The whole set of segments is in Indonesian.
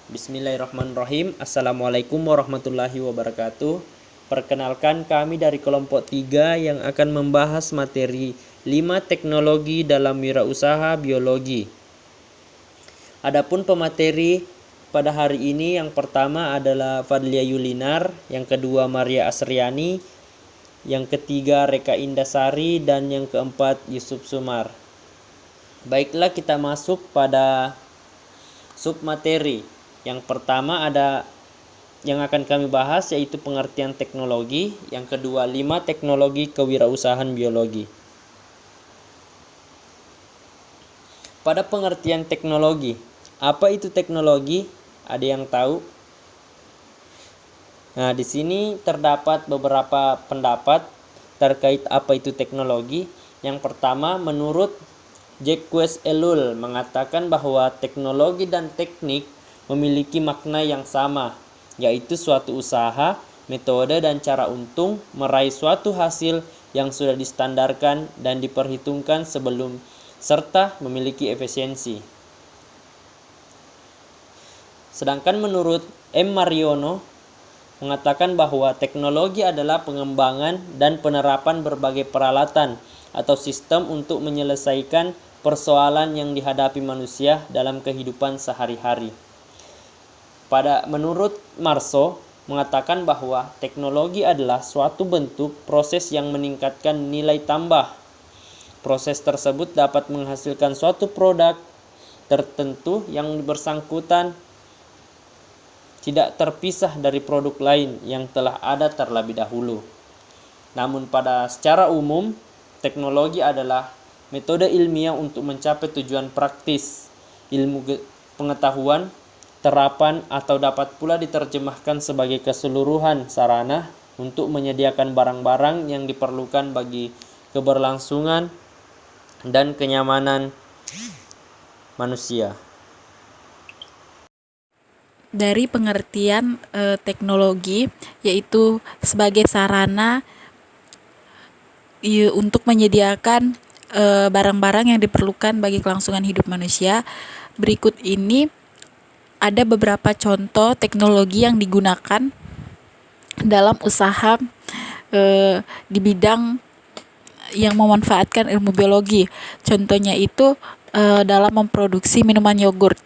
Bismillahirrahmanirrahim. Assalamualaikum warahmatullahi wabarakatuh. Perkenalkan, kami dari kelompok 3 yang akan membahas materi 5 teknologi dalam wirausaha biologi. Adapun pemateri pada hari ini, yang pertama adalah Fadlia Yulinar, yang kedua Maria Asriani, yang ketiga Reka Indasari, dan yang keempat Yusuf Sumar. Baiklah, kita masuk pada submateri. Yang pertama ada yang akan kami bahas yaitu pengertian teknologi, yang kedua 5 teknologi kewirausahaan biologi. Pada pengertian teknologi, apa itu teknologi? Ada yang tahu? Nah, di sini terdapat beberapa pendapat terkait apa itu teknologi. Yang pertama, menurut Jacques Ellul mengatakan bahwa teknologi dan teknik memiliki makna yang sama, yaitu suatu usaha, metode, dan cara untuk meraih suatu hasil yang sudah distandarkan dan diperhitungkan sebelum serta memiliki efisiensi. Sedangkan menurut M. Mariono mengatakan bahwa teknologi adalah pengembangan dan penerapan berbagai peralatan atau sistem untuk menyelesaikan persoalan yang dihadapi manusia dalam kehidupan sehari-hari. Menurut Marso mengatakan bahwa teknologi adalah suatu bentuk proses yang meningkatkan nilai tambah. Proses tersebut dapat menghasilkan suatu produk tertentu yang bersangkutan tidak terpisah dari produk lain yang telah ada terlebih dahulu. Namun secara umum, teknologi adalah metode ilmiah untuk mencapai tujuan praktis, ilmu pengetahuan, terapan, atau dapat pula diterjemahkan sebagai keseluruhan sarana untuk menyediakan barang-barang yang diperlukan bagi keberlangsungan dan kenyamanan manusia. Dari pengertian teknologi, yaitu sebagai sarana untuk menyediakan barang-barang yang diperlukan bagi kelangsungan hidup manusia. Berikut ini ada beberapa contoh teknologi yang digunakan dalam usaha di bidang yang memanfaatkan ilmu biologi. Contohnya itu dalam memproduksi minuman yogurt.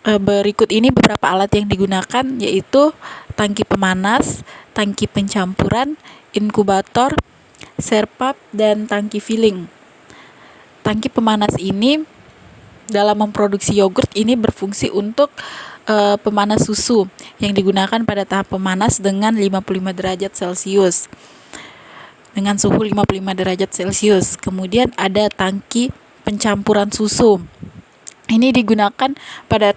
Berikut ini beberapa alat yang digunakan, yaitu tangki pemanas, tangki pencampuran, inkubator, serpap, dan tangki filling. Tangki pemanas ini dalam memproduksi yogurt ini berfungsi untuk pemanas susu yang digunakan pada tahap pemanas dengan 55 derajat Celcius. Dengan suhu 55 derajat Celcius. Kemudian ada tangki pencampuran susu. Ini digunakan pada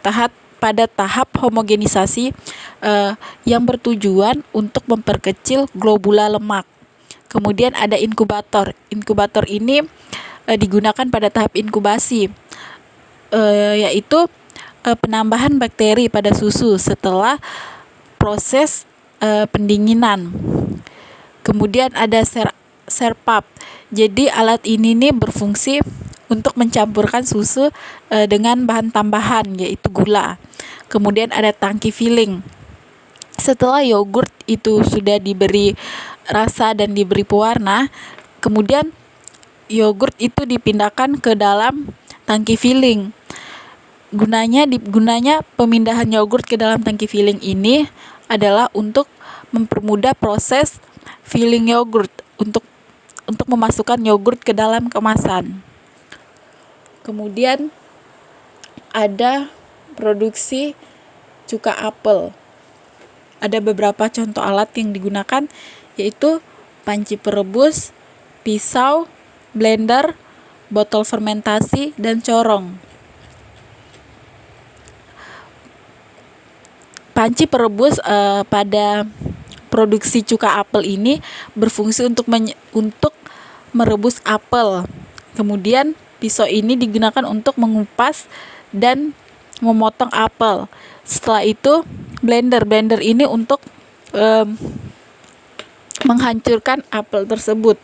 tahap homogenisasi yang bertujuan untuk memperkecil globula lemak. Kemudian ada inkubator. Inkubator ini digunakan pada tahap inkubasi, yaitu penambahan bakteri pada susu setelah proses pendinginan. Kemudian ada serpap. Jadi alat ini berfungsi untuk mencampurkan susu dengan bahan tambahan, yaitu gula. Kemudian ada tangki filling. Setelah yogurt itu sudah diberi rasa dan diberi pewarna, kemudian yogurt itu dipindahkan ke dalam tangki filling. Gunanya pemindahan yogurt ke dalam tangki filling ini adalah untuk mempermudah proses filling yogurt, untuk memasukkan yogurt ke dalam kemasan. Kemudian ada produksi cuka apel. Ada beberapa contoh alat yang digunakan, yaitu panci perebus, pisau, blender, botol fermentasi, dan corong. Panci perebus pada produksi cuka apel ini berfungsi untuk merebus apel. Kemudian pisau ini digunakan untuk mengupas dan memotong apel. Setelah itu blender ini untuk menghancurkan apel tersebut.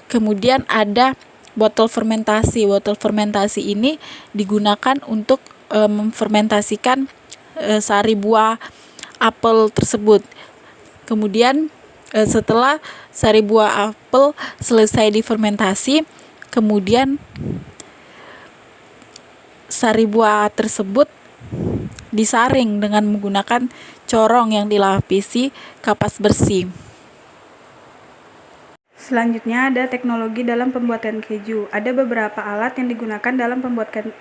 Kemudian ada botol fermentasi. Botol fermentasi ini digunakan untuk memfermentasikan sari buah apel tersebut. Kemudian setelah sari buah apel selesai difermentasi, kemudian sari buah tersebut disaring dengan menggunakan corong yang dilapisi kapas bersih. Selanjutnya ada teknologi dalam pembuatan keju. Ada beberapa alat yang digunakan dalam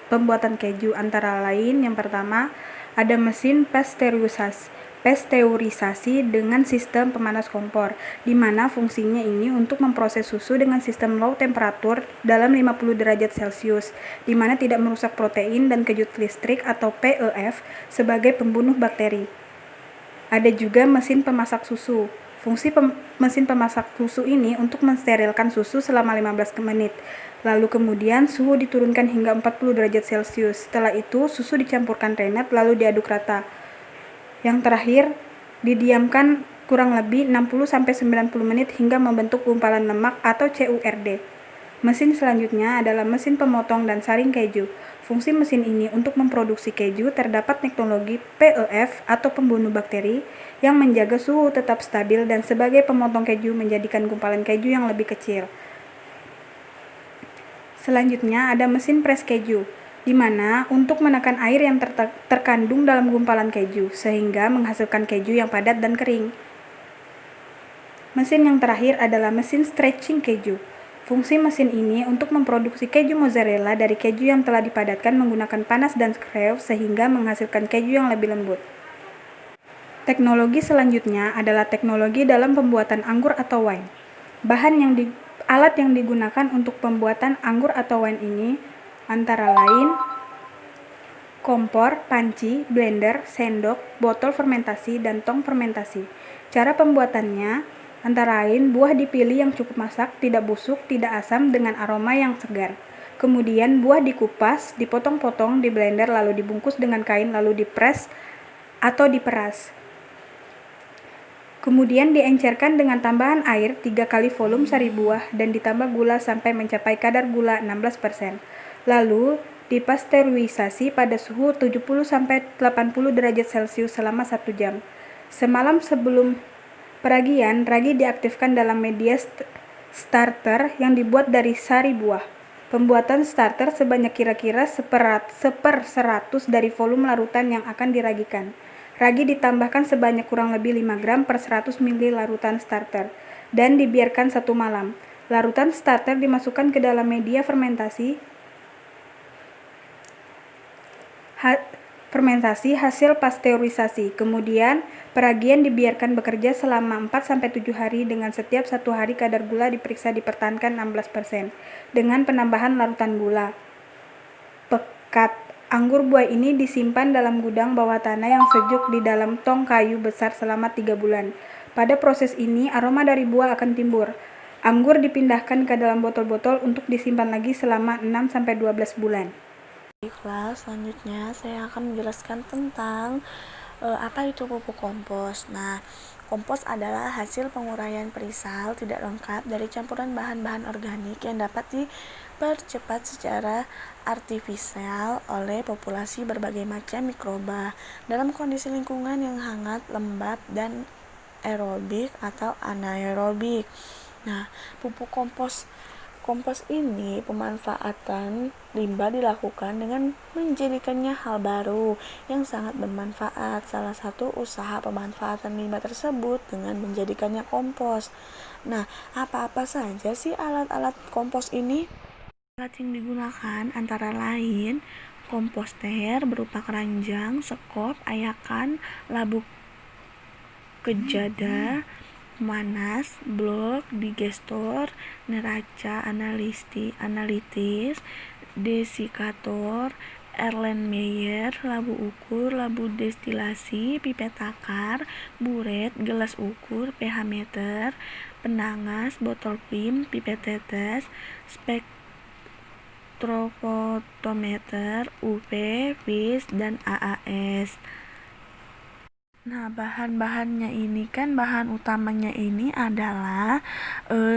pembuatan keju, antara lain yang pertama ada mesin pasteurisasi dengan sistem pemanas kompor, di mana fungsinya ini untuk memproses susu dengan sistem low temperatur dalam 50 derajat Celcius, di mana tidak merusak protein dan kejut listrik atau PEF sebagai pembunuh bakteri. Ada juga mesin pemasak susu. Fungsi mesin pemasak susu ini untuk mensterilkan susu selama 15 menit. Lalu kemudian suhu diturunkan hingga 40 derajat Celcius. Setelah itu susu dicampurkan rennet lalu diaduk rata. Yang terakhir didiamkan kurang lebih 60-90 menit hingga membentuk gumpalan lemak atau CURD. Mesin selanjutnya adalah mesin pemotong dan saring keju. Fungsi mesin ini untuk memproduksi keju terdapat teknologi PEF atau pembunuh bakteri yang menjaga suhu tetap stabil dan sebagai pemotong keju menjadikan gumpalan keju yang lebih kecil. Selanjutnya ada mesin pres keju, di mana untuk menekan air yang terkandung dalam gumpalan keju sehingga menghasilkan keju yang padat dan kering. Mesin yang terakhir adalah mesin stretching keju. Fungsi mesin ini untuk memproduksi keju mozzarella dari keju yang telah dipadatkan menggunakan panas dan screw sehingga menghasilkan keju yang lebih lembut. Teknologi selanjutnya adalah teknologi dalam pembuatan anggur atau wine. Alat yang digunakan untuk pembuatan anggur atau wine ini antara lain kompor, panci, blender, sendok, botol fermentasi, dan tong fermentasi. Cara pembuatannya antara lain buah dipilih yang cukup masak, tidak busuk, tidak asam, dengan aroma yang segar. Kemudian buah dikupas, dipotong-potong, di blender lalu dibungkus dengan kain lalu dipres atau diperas. Kemudian diencerkan dengan tambahan air 3 kali volume sari buah dan ditambah gula sampai mencapai kadar gula 16%. Lalu dipasteurisasi pada suhu 70-80 derajat Celcius selama 1 jam. Semalam sebelum peragian, ragi diaktifkan dalam media starter yang dibuat dari sari buah. Pembuatan starter sebanyak kira-kira 1/100 dari volume larutan yang akan diragikan. Ragi ditambahkan sebanyak kurang lebih 5 gram per 100 ml larutan starter dan dibiarkan 1 malam. Larutan starter dimasukkan ke dalam media fermentasi hasil pasteurisasi. Kemudian peragian dibiarkan bekerja selama 4-7 hari dengan setiap 1 hari kadar gula diperiksa dipertahankan 16% dengan penambahan larutan gula. Pekat anggur buah ini disimpan dalam gudang bawah tanah yang sejuk di dalam tong kayu besar selama 3 bulan. Pada proses ini aroma dari buah akan timbul. Anggur dipindahkan ke dalam botol-botol untuk disimpan lagi selama 6-12 bulan. Baiklah, selanjutnya saya akan menjelaskan tentang apa itu pupuk kompos. Nah, kompos adalah hasil penguraian perisal tidak lengkap dari campuran bahan-bahan organik yang dapat dipercepat secara artifisial oleh populasi berbagai macam mikroba dalam kondisi lingkungan yang hangat, lembab, dan aerobik atau anaerobik. Nah, pupuk kompos ini pemanfaatan limbah dilakukan dengan menjadikannya hal baru yang sangat bermanfaat. Salah satu usaha pemanfaatan limbah tersebut dengan menjadikannya kompos. Nah, apa-apa saja sih alat-alat kompos ini? Alat yang digunakan antara lain komposter berupa keranjang, sekop, ayakan, labu kejada, pemanas, blok, digestor, neraca analitis, desikator, Erlenmeyer, labu ukur, labu destilasi, pipet takar, buret, gelas ukur, pH meter, penangas, botol film, pipet tetes, spektrofotometer, UV, vis, dan AAS. Nah, bahan-bahannya ini kan bahan utamanya ini adalah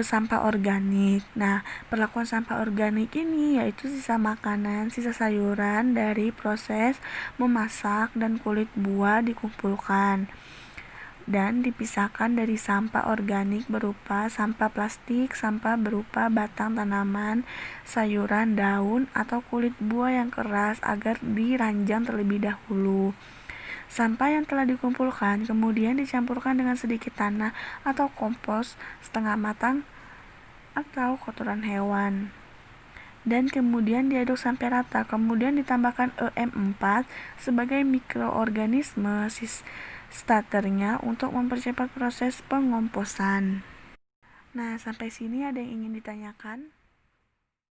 sampah organik. Nah, perlakuan sampah organik ini yaitu sisa makanan, sisa sayuran dari proses memasak dan kulit buah dikumpulkan dan dipisahkan dari sampah organik berupa sampah plastik, sampah berupa batang tanaman, sayuran, daun, atau kulit buah yang keras agar diranjang terlebih dahulu. Sampah yang telah dikumpulkan kemudian dicampurkan dengan sedikit tanah atau kompos setengah matang atau kotoran hewan. Dan kemudian diaduk sampai rata. Kemudian ditambahkan EM4 sebagai mikroorganisme starternya untuk mempercepat proses pengomposan. Nah, sampai sini ada yang ingin ditanyakan?